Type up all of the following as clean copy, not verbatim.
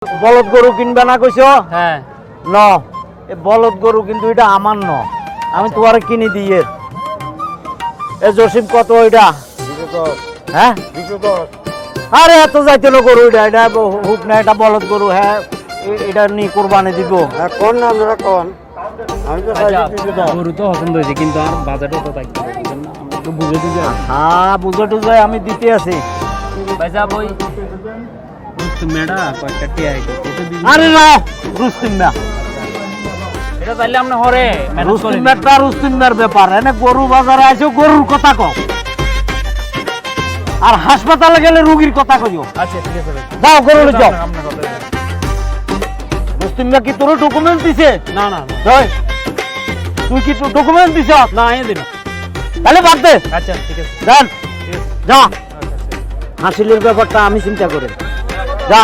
বলদ গরু কিনবে না কইছো? হ্যাঁ ন এ বলদ গরু কিন্তু এটা আমার ন, আমি তোমার কিনে দিয়ে। এ জসিম কত এটা? হ্যাঁ আরে এত যাইতে গরু এটা, এটা হুক না, এটা বলদ গরু। হ্যাঁ এটা নি কোরবানি দিব। কোন নাম ধরা কোন? আমি তো গরু তো পছন্দ হয়েছে কিন্তু আর বাজারও তো থাকবে আমি একটু বুঝে দিতে। হ্যাঁ বুঝে টুঝে আমি দিতে আছি। পয়সা বই মেডা কয়েকটা টিয়া আরে না রুস্তিম না, এটা চাইলে আপনি হরে রুস্তিমেরটা রুস্তিমের ব্যাপার। এনে গরু বাজারে আইছো, গরুর কথা কও, আর হাসপাতালে গেলে রোগীর কথা কইও। আচ্ছা ঠিক আছে যাও গরু লই যাও। আপনার কথা রুস্তিমরা কি তোর ডকুমেন্ট দিছে? না না ওই তুই কি ডকুমেন্ট দিছ? না এই দিন। তাহলে বাদ দে। আচ্ছা ঠিক আছে দেন যা, হাসিলের ব্যাপারটা আমি চিন্তা করে যা।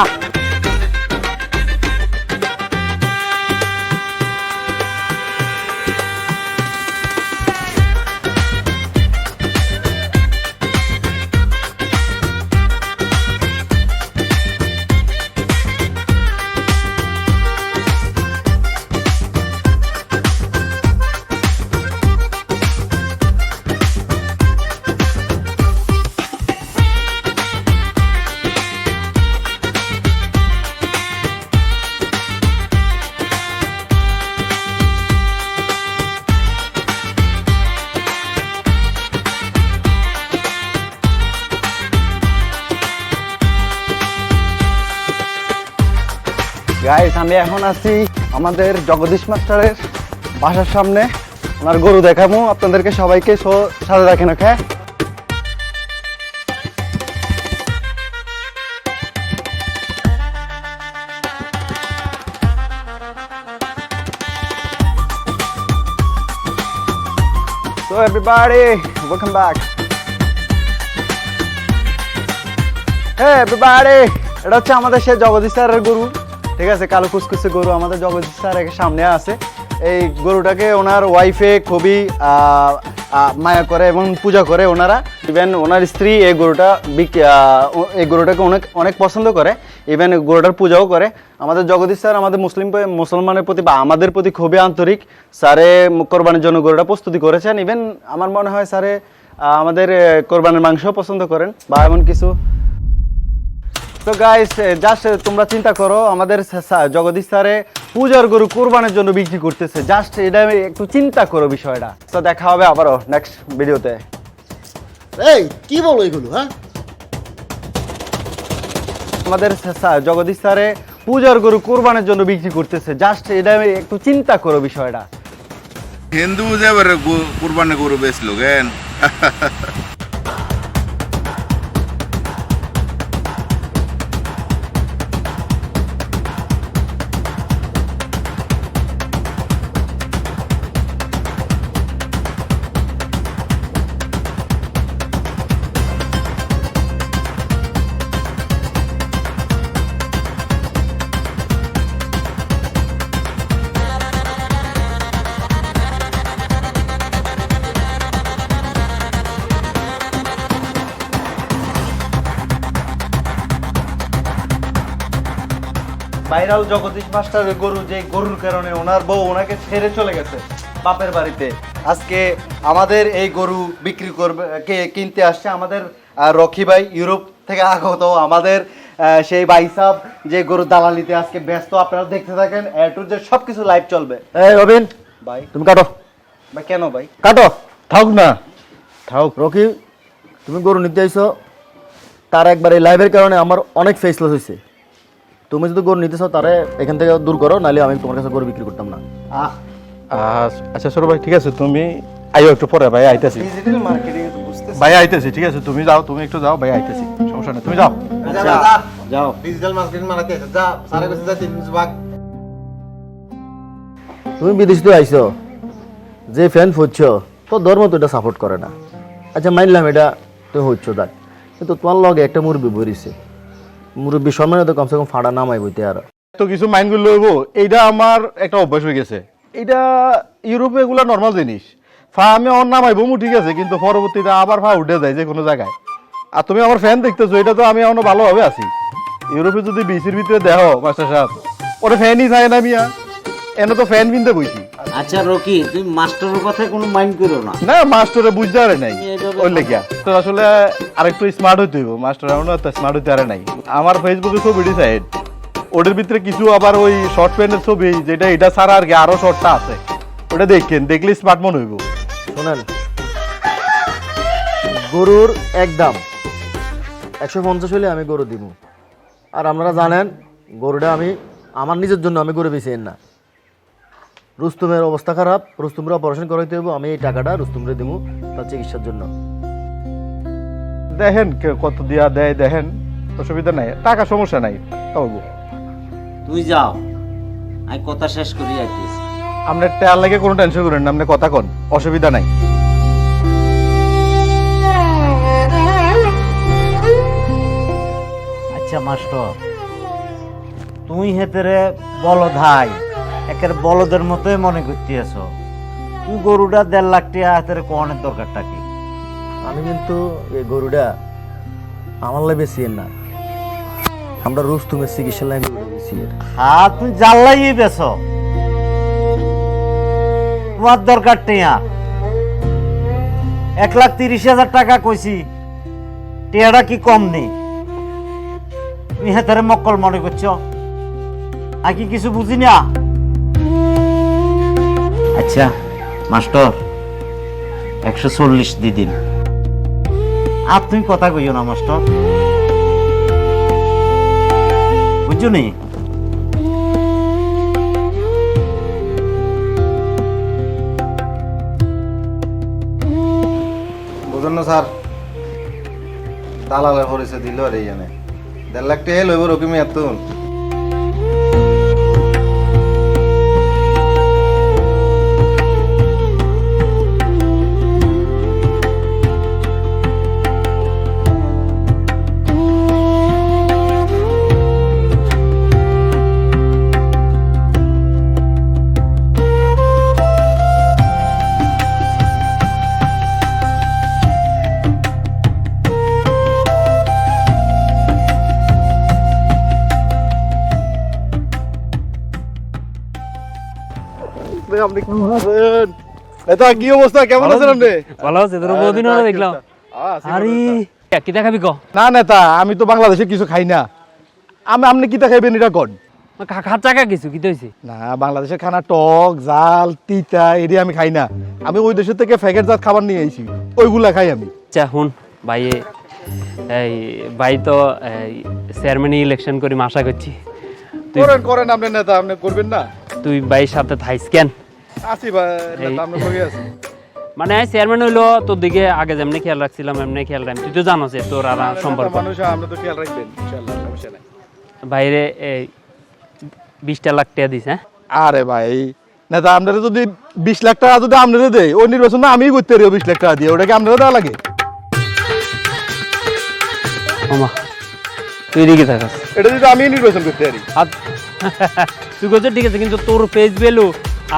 গাইস, আমি এখন আছি আমাদের জগদীশ মাস্টারের বাসার সামনে। ওনার গরু দেখাবো আপনাদেরকে সবাইকে, সাথে রাখেন। ওকে So everybody, welcome back. Hey everybody, এটা হচ্ছে আমাদের সেই জগদীশ স্যারের গরু। ঠিক আছে, কালো কুচকুচে গরু আমাদের জগদীশ স্যারের সামনে আছে। এই গরুটাকে ওনার ওয়াইফে খুবই মায়া করে এবং পূজা করে ওনারা। ইভেন ওনার স্ত্রী এই গরুটাকে অনেক অনেক পছন্দ করে, ইভেন গরুটার পূজাও করে। আমাদের জগদীশ স্যার আমাদের মুসলমানের প্রতি বা আমাদের প্রতি খুবই আন্তরিক। স্যারে কোরবানির জন্য গরুটা প্রস্তুতি করেছেন। ইভেন আমার মনে হয় স্যারে আমাদের কোরবানির মাংসও পছন্দ করেন বা এমন কিছু। তো গাইস, জাস্ট তোমরা চিন্তা করো, আমাদের জগদীশ স্যারে পূজার গরু কোরবানির জন্য বিক্রি করতেছে। জাস্ট এটা একটু চিন্তা করো বিষয়টা। তো দেখা হবে আবারও নেক্সট ভিডিওতে। এই কি বলো এগুলো? হ্যাঁ, আমাদের জগদীশ স্যারে পূজার গরু কোরবানির জন্য বিক্রি করতেছে। জাস্ট এটা একটু চিন্তা করো বিষয়টা। হিন্দু যাবার কুরবানি গরু বেচলো কেন? ভাইরাল জগদীশ মাস্টারের গরু, যে গরুর কারণে ওনার বউ ওনাকে ছেড়ে চলে গেছে বাপের বাড়িতে। আজকে আমাদের এই গরু বিক্রি করবে, কিনতে আসছে আমাদের রকি ভাই, ইউরোপ থেকে আগত আমাদের সেই ভাই সাহেব, যে গরু দালালিতে আজকে ব্যস্ত। আপনারা দেখতে থাকেন, এ টু জেড সবকিছু লাইভ চলবে। এই রবিন ভাই তুমি কাটো। ভাই কেন ভাই? কাটো থাক না, থাক। রকি তুমি গরু নিতে আইছো, তার একবার এই লাইভের কারণে আমার অনেক ফেস লস হয়েছে। তুমি যদি গরু নিতে চাও তারে এখান থেকে দূর করো, নাহলে আমি তোমার কাছে গরু বিক্রি করতাম না। আচ্ছা সরু ভাই, ঠিক আছে, তুমি আইও একটু পরে। ভাই আইতেছি, ডিজিটাল মার্কেটিং বুঝতেছি। ভাই আইতেছি, ঠিক আছে, তুমি যাও, তুমি একটু যাও, ভাই আইতেছি, সমস্যা নেই, তুমি যাও। যাও। ডিজিটাল মার্কেটিং মারাতে আছে। যা সারা কাছে যা 3 ভাগ। তুমি বিদেশ থেকে আইছো, যে ফ্যান ফুটছো তো ধর্ম তো এটা সাপোর্ট করে না। আচ্ছা মানলাম এটা তুমি হচ্ছ দেখ, কিন্তু তোমার লগে একটা মুরব্বী বরিছে, মুরব্বী সম্মানে তো কমসে কম ফাড়া নামাই বইতে। আর তো কিছু মাইন্ড গুলো লইব, এইটা আমার একটা অভ্যাস হয়ে গেছে। এইটা ইউরোপে এগুলা নর্মাল জিনিস। ফা আমি অন নামাইবো ঠিক আছে, কিন্তু পরবর্তীতে আবার ফা উঠে যায় যে কোনো জায়গায়। আর তুমি আমার ফ্যান দেখতেছো, এটা তো আমি এখনো ভালোভাবে আছি। ইউরোপে যদি বিসির ভিতরে দেহ মাস্টার সাহেব ওটা ফ্যানই চায় না মিয়া, এনে তো ফ্যান কিনতে বইছি। আচ্ছা রকি, তুমি মাস্টারের কথায় কোনো মাইন্ড করো না। না মাস্টারে বুঝতে পারে নাই এইভাবে ওই লেগিয়া তো আসলে আরেকটু স্মার্ট হইতে হইব, মাস্টার এমন এত স্মার্ট হইতে পারে নাই। আমার ফেসবুকে ছবি ডিসাইড ওটার ভিতরে কিছু আবার ওই শর্ট প্যান্টের ছবি যেটা এটা ছাড়া আর কি আরো শর্টটা আছে, ওটা দেখেন, দেখলে স্মার্ট মনে হইব। শোনেন, গরুর একদম 150 হলে আমি গরু দিব। আর আপনারা জানেন গরুটা আমি আমার নিজের জন্য আমি গরু বেশি না। রুস্তুমের অবস্থা খারাপ, রুস্তুমের অপারেশন করাইতে হবে, আমি এই টাকাটা রুস্তুমরে দিব তার চিকিৎসার জন্য। দেখেন কত দিয়া দেয় দেখেন, অসুবিধা নাই, টাকা সমস্যা নাই পাবো। তুই যাও, আমি কথা শেষ করি আইতেছি। আপনার টায়ার লাগে কোনো টেনশন করেন না, আপনি কথা কন, অসুবিধা নাই। আচ্ছা মাস্টার, তুই হেতেরে বলদ হাই একের বলদের মতোই মনে করতে আছো। তুই গরুটা 1.5 লাখ টাকা হাতের কোয়ানের দরকারটা কি? আমি কিন্তু এই গরুটা আমার লাই বেশি না, আমরা রুস্তুমের চিকিৎসার লাই গরুটা বেশি। হ্যাঁ তুই জানলাই বেছ, তোমার দরকার টিয়া 1,30,000 টাকা কইছি, টিয়াটা কি কম নেই? তুমি হেতারে মক্কল মনে করছো, আর কি কিছু বুঝি না? আচ্ছা মাস্টার 140 দিয়ে দিন। আর তুমি কথা কইও না মাস্টার, বুঝছো নি? বুঝুন না স্যার, দালালের পরিচয় দিল আর এই জানে 1.5 লাখ টাকা লইব রকমই এত। আপনি কেমন আছেন? এটা কি অবস্থা, কেমন আছেন আপনি? ভালো আছে, তোর বহুদিন হলো দেখলাম। আরে কি দেখাবি ক? না নেতা, আমি তো বাংলাদেশে কিছু খাই না। আপনি কি খাইবেন এটা কোন? খাচ্চা খা কিছু কি হইছে? না, বাংলাদেশের খানা টক জাল তিতা এটি আমি খাই না। আমি ওই দেশের থেকে প্যাকেট জাত খাবার নিয়ে আইছি, ওইগুলা খাই আমি। আচ্ছা হুন ভাই, এই ভাই তো চেয়ারম্যান ইলেকশন করি আশা করছি। করেন করেন আপনি নেতা, আপনি করবেন না? তুই ভাইয়ের সাথে থাইস কেন? আসি ভাই নেতা, আমরা কই আছি। মানে চেয়ারম্যান হইলো তোর দিকে আগে যেমনি খেয়াল রাখছিলাম এমনি খেয়াল রাখি, তুই তো জানোস যে তোর আর আমার সম্পর্ক। মানুষ আমরা তো খেয়াল রাখবেন ইনশাআল্লাহ, সমস্যা নাই। বাইরে এই 20 লাখ টাকা দিস। হ্যাঁ আরে ভাই নেতা, আপনারা যদি 20 লাখ টাকা যদি আপনারা দেয়, ওই নির্বাচন না আমিই করতে পারি 20 লাখ টাকা দিয়ে, ওটা কি আপনারা দেওয়া লাগে? মামা তুই দিকে থাকাস, এটা যদি আমি নির্বাচন করতে পারি। আর তুই বলছিস ঠিক আছে, কিন্তু তোর ফেস ভ্যালু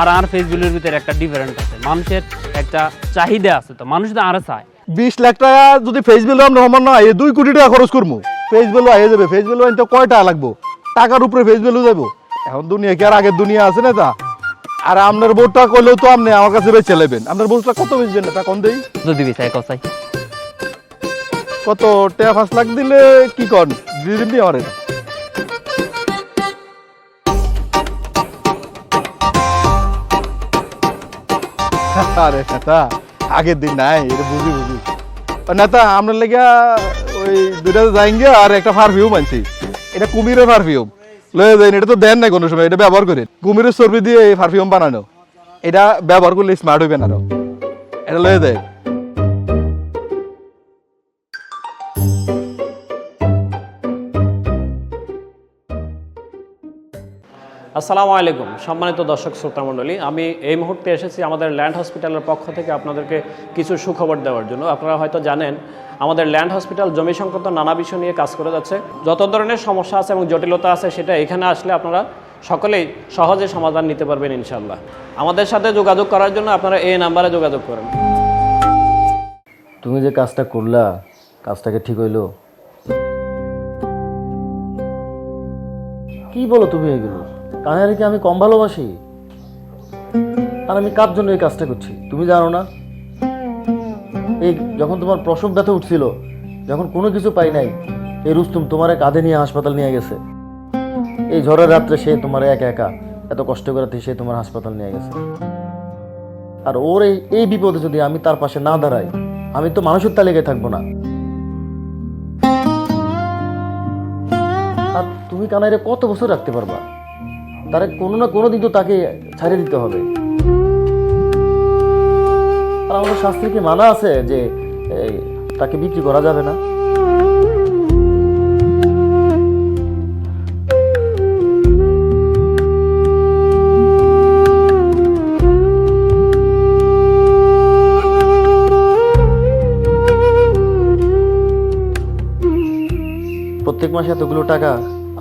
আর ফেস ভ্যালুর ভিতরে একটা ডিফারেন্ট আছে, মানুষের একটা চাহিদা আছে, তো মানুষ তো আরো চায়। 20 লাখ টাকা যদি ফেস ভ্যালু আমরা সমান না, 2 কোটি টাকা খরচ করবো, ফেস ভ্যালু আইয়ে যাবে। ফেস ভ্যালু আনতে কয় টাকা লাগবো? টাকার উপরে ফেস ভ্যালু যাবো। এখন দুনিয়া কি আর আগের দুনিয়া আছে না তা? আর আপনার ভোটটা করলেও তো আপনি আমার কাছে বেঁচে নেবেন। আপনার ভোটটা কত বেচবেন না তা কোন দেই? যদি চাই কসাই কত টাকা? 5 লাখ দিলে কি কন দিদি আমার এটা? আরে নেতা, আগের দিন নাই, এটা বুঝি। নেতা আপনার লেগে ওই 2টা জাইঙ্গা আর একটা পারফিউম আনছি, এটা কুমিরের পারফিউম, লয়ে যাই। এটা তো দেন নাই কোনো সময়, এটা ব্যবহার করেন। কুমিরের চর্বি দিয়ে এই পারফিউম বানানো, এটা ব্যবহার করলে স্মার্ট হইবেন আরো, এটা লয়ে দেয়। আসসালামু আলাইকুম সম্মানিত দর্শক শ্রোতা মণ্ডলী, আমি এই মুহূর্তে এসেছি আমাদের ল্যান্ড হসপিটালের পক্ষ থেকে আপনাদেরকে কিছু সুখবর দেওয়ার জন্য। আপনারা হয়তো জানেন আমাদের ল্যান্ড হসপিটাল জমি সংক্রান্ত নানা বিষয় নিয়ে কাজ করে যাচ্ছে। যত ধরনের সমস্যা আছে এবং জটিলতা আছে সেটা এখানে আসলে আপনারা সকলেই সহজে সমাধান নিতে পারবেন ইনশাআল্লাহ। আমাদের সাথে যোগাযোগ করার জন্য আপনারা এই নাম্বারে যোগাযোগ করেন। তুমি যে কাজটা করলা, কাজটাকে ঠিক হইলো? কি বলো তুমি এগুলো? কানাইকে আমি কম ভালোবাসি? আর আমি কার জন্য এই কাজটা করছি তুমি জানো না? এই যখন তোমার প্রসব ব্যথা উঠছিল, যখন কোনো কিছু পাই নাই, এই রুস্তুম তোমার কাঁধে নিয়ে হাসপাতাল নিয়ে গেছে। এই ঝড়ের রাত্রে সে তোমার একা একা এত কষ্ট করে সে তোমার হাসপাতাল নিয়ে গেছে। আর ওর এই বিপদে যদি আমি তার পাশে না দাঁড়াই, আমি তো মানুষের তালিকায় থাকবো না। আর তুমি কানাইরে কত বছর রাখতে পারবা? তারে কোনো না কোনো দিন তো তাকে ছাড়িয়ে দিতে হবে। আর আমাদের শাস্ত্রে কি মানা আছে যে তাকে বিক্রি করা যাবে না? প্রত্যেক মাসে এতগুলো টাকা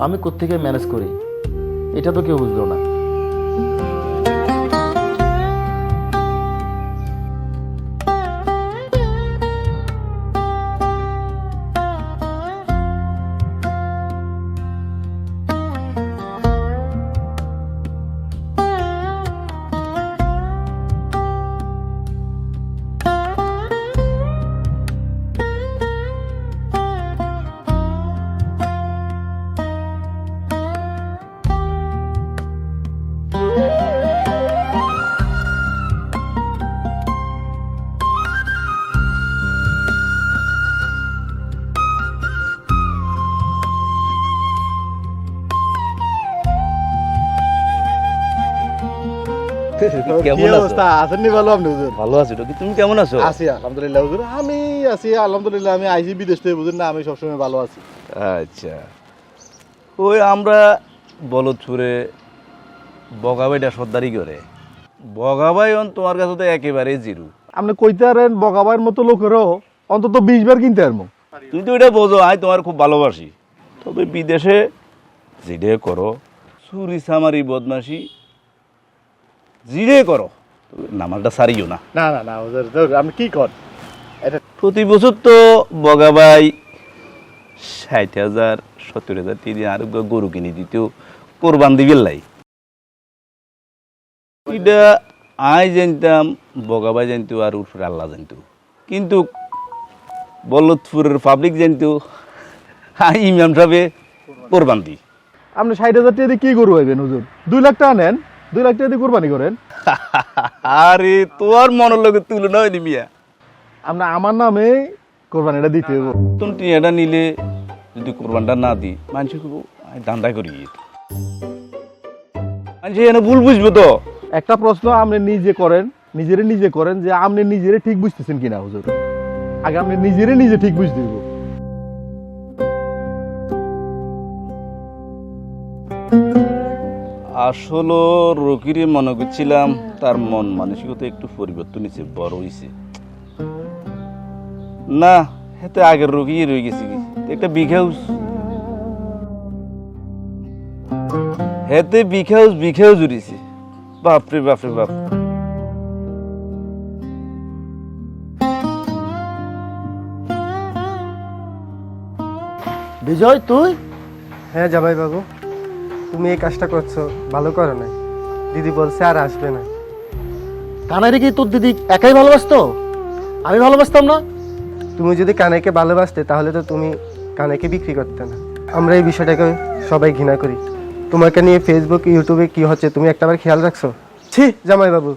আমি কোত্থেকে ম্যানেজ করি, এটা তো কেউ বুঝলো না। কি অবস্থা? আছেন নি ভালো আপনি হুজুর? ভালো আছি, তুমি কেমন আছো? আছি আলহামদুলিল্লাহ হুজুর। আমি আছি আলহামদুলিল্লাহ। আমি আইসি বিদেশ থেকে, বুঝুন না, আমি সবসময় ভালো আছি। আচ্ছা, ওই আমরা বলদপুরে বগাবাইটা সর্দারি করে, বগাবাই তোমার কাছে তো একেবারে জিরো। আপনি কইতে পারেন বগাবাইয়ের মতো লোকেরও অন্তত 20 বার কিনতে পারবো। তুমি তো এটা বোঝো, আমি তোমার খুব ভালোবাসি। তবে বিদেশে জিডে করো, চুরি চামারি বদমাশি জিডে করো, নামালটা সারিও না। না না না হুজুর, আপনি কি কর? এটা প্রতি বছর তো বগাবাই 60,000 70,000 তিনি আর গরু কিনে দিত কোরবান দিবেন লাই। এটা আই জানতাম, বগাবাই জানতো, আর উর্ফে আল্লাহ জানতো। কিন্তু বল্লভপুরের পাবলিক জানতো ইমাম সাহেবে কোরবান দি। আপনি 60,000 টাকা দিয়ে কি গরু হইবেন হুজুর? 2 লাখ টাকা নেন, 2 লাখ টাকা দিয়ে কোরবানি করেন। আরে তোর মনের লগে তুলনা হয়নি মিয়া। আপনি আমার নামে কোরবানিটা দিতে হবে। তুমি এটা নিলে যদি কোরবানটা না দিই, মানুষ দান্দা করি, মানুষ এনে ভুল বুঝবো তো। একটা প্রশ্ন আপনি নিজে করেন, নিজে করেন যে আপনি নিজেরে ঠিক বুঝতেছেন কিনা হুজুর। আগে আপনি নিজে ঠিক বুঝতে দিব। আসলে রকিরে মনে করছিলাম তার মন মানসিকতা একটু পরিবর্তন হয়েছে, বড় হয়েছে না। হেতে আগের রকি রয়ে গেছে একটা বিগ হাউস, হেতে বিগ হাউস উড়িছে। বাপরে বাপরে বাপ। বিজয়, তুই? হ্যাঁ জামাই বাবু, তুমি এই কাজটা করছো ভালো করো না। দিদি বলছে আর আসবে না। কানাইরে কি তোর দিদি একাই ভালোবাসতো? আমি ভালোবাসতাম না? তুমি যদি কানাইকে ভালোবাসতে তাহলে তো তুমি কানাইকে বিক্রি করতে না। আমরা এই বিষয়টাকে সবাই ঘৃণা করি। তোমাকে নিয়ে ফেসবুক ইউটিউবে কি হচ্ছে তুমি একটাবার খেয়াল রাখছো? ছি জামাই বাবু।